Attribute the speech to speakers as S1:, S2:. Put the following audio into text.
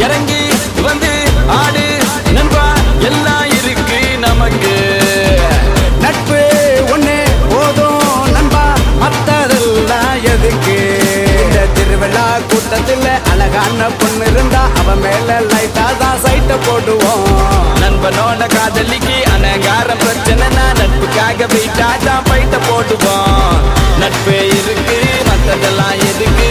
S1: இறங்கி வந்து ஆடு நண்பா எல்லாம் இருக்கு நமக்கு
S2: நட்பு ஒண்ணு போதும் நண்பா மத்ததெல்லாம் எதுக்கு இந்த திருவிழா கூட்டத்தில் அழகான பொண்ணு இருந்தா அவன் மேல லைட்டா தான் சைட்ட போடுவோம்
S1: நண்பனோட காதலிக்கு அனகார பிரச்சனைனா நட்புக்காக வெயிட்டா தான் பைட்ட போடுவோம் நட்பே இருக்கு மத்ததெல்லாம் எதுக்கு